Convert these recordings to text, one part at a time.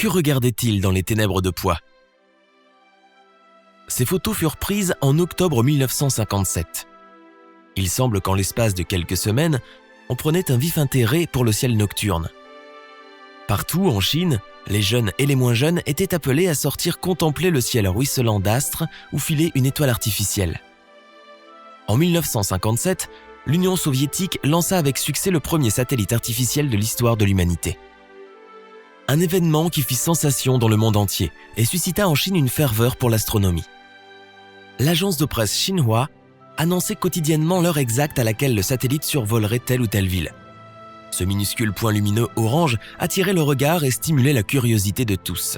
Que regardait-il dans les ténèbres de Poix ? Ces photos furent prises en octobre 1957. Il semble qu'en l'espace de quelques semaines, on prenait un vif intérêt pour le ciel nocturne. Partout en Chine, les jeunes et les moins jeunes étaient appelés à sortir contempler le ciel ruisselant d'astres ou filer une étoile artificielle. En 1957, l'Union soviétique lança avec succès le premier satellite artificiel de l'histoire de l'humanité. Un événement qui fit sensation dans le monde entier et suscita en Chine une ferveur pour l'astronomie. L'agence de presse Xinhua annonçait quotidiennement l'heure exacte à laquelle le satellite survolerait telle ou telle ville. Ce minuscule point lumineux orange attirait le regard et stimulait la curiosité de tous.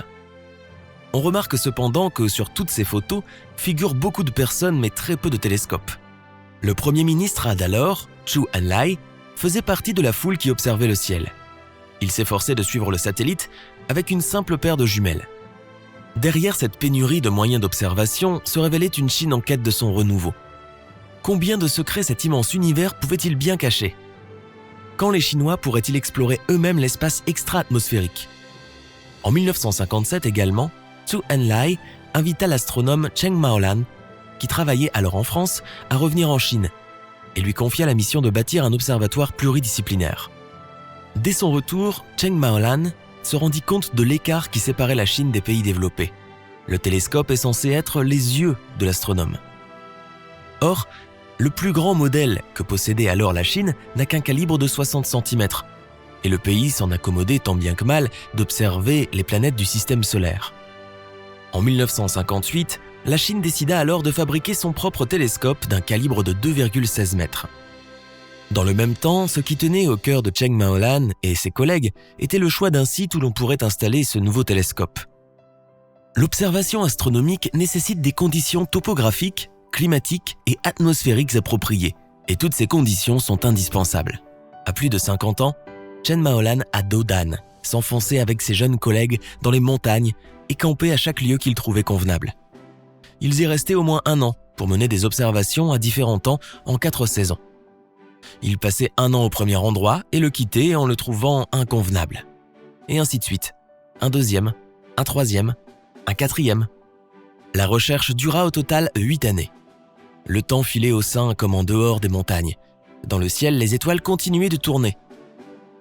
On remarque cependant que sur toutes ces photos figurent beaucoup de personnes mais très peu de télescopes. Le premier ministre d'alors, Zhou Enlai, faisait partie de la foule qui observait le ciel. Il s'efforçait de suivre le satellite avec une simple paire de jumelles. Derrière cette pénurie de moyens d'observation se révélait une Chine en quête de son renouveau. Combien de secrets cet immense univers pouvait-il bien cacher ? Quand les Chinois pourraient-ils explorer eux-mêmes l'espace extra-atmosphérique ? En 1957 également, Zhou Enlai invita l'astronome Cheng Maolan, qui travaillait alors en France, à revenir en Chine et lui confia la mission de bâtir un observatoire pluridisciplinaire. Dès son retour, Cheng Maolan se rendit compte de l'écart qui séparait la Chine des pays développés. Le télescope est censé être les yeux de l'astronome. Or, le plus grand modèle que possédait alors la Chine n'a qu'un calibre de 60 cm, et le pays s'en accommodait tant bien que mal d'observer les planètes du système solaire. En 1958, la Chine décida alors de fabriquer son propre télescope d'un calibre de 2,16 mètres. Dans le même temps, ce qui tenait au cœur de Cheng Maolan et ses collègues était le choix d'un site où l'on pourrait installer ce nouveau télescope. L'observation astronomique nécessite des conditions topographiques, climatiques et atmosphériques appropriées, et toutes ces conditions sont indispensables. À plus de 50 ans, Cheng Maolan à dos d'âne s'enfonçait avec ses jeunes collègues dans les montagnes et campait à chaque lieu qu'ils trouvaient convenable. Ils y restaient au moins 1 an pour mener des observations à différents temps en 4 saisons. Ils passaient 1 an au premier endroit et le quittaient en le trouvant inconvenable. Et ainsi de suite. Un deuxième, un troisième, un quatrième. La recherche dura au total 8 années. Le temps filait au sein comme en dehors des montagnes. Dans le ciel, les étoiles continuaient de tourner.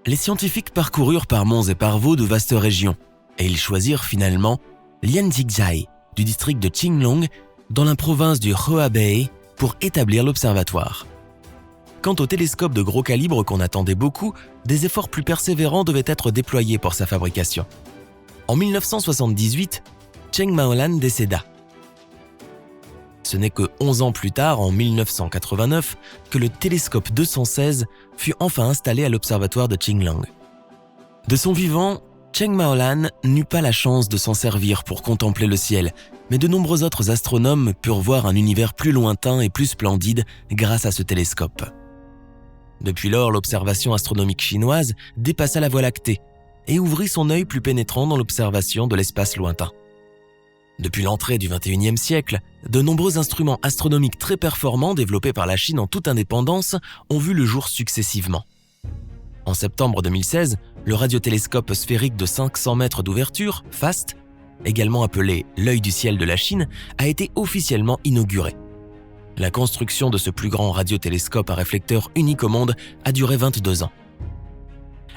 Les scientifiques parcoururent par monts et par vaux de vastes régions, et ils choisirent finalement Lianjixia du district de Qinglong, dans la province du Hebei, pour établir l'observatoire. Quant au télescope de gros calibre qu'on attendait beaucoup, des efforts plus persévérants devaient être déployés pour sa fabrication. En 1978, Cheng Maolan décéda. Ce n'est que 11 ans plus tard, en 1989, que le télescope 216 fut enfin installé à l'observatoire de Qinglong. De son vivant, Cheng Maolan n'eut pas la chance de s'en servir pour contempler le ciel, mais de nombreux autres astronomes purent voir un univers plus lointain et plus splendide grâce à ce télescope. Depuis lors, l'observation astronomique chinoise dépassa la Voie lactée et ouvrit son œil plus pénétrant dans l'observation de l'espace lointain. Depuis l'entrée du XXIe siècle, de nombreux instruments astronomiques très performants développés par la Chine en toute indépendance ont vu le jour successivement. En septembre 2016, le radiotélescope sphérique de 500 mètres d'ouverture, FAST, également appelé l'œil du ciel de la Chine, a été officiellement inauguré. La construction de ce plus grand radiotélescope à réflecteur unique au monde a duré 22 ans.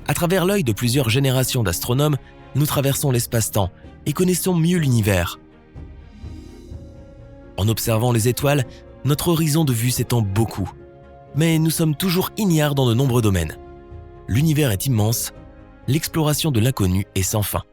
À travers l'œil de plusieurs générations d'astronomes, nous traversons l'espace-temps et connaissons mieux l'univers. En observant les étoiles, notre horizon de vue s'étend beaucoup. Mais nous sommes toujours ignares dans de nombreux domaines. L'univers est immense, l'exploration de l'inconnu est sans fin.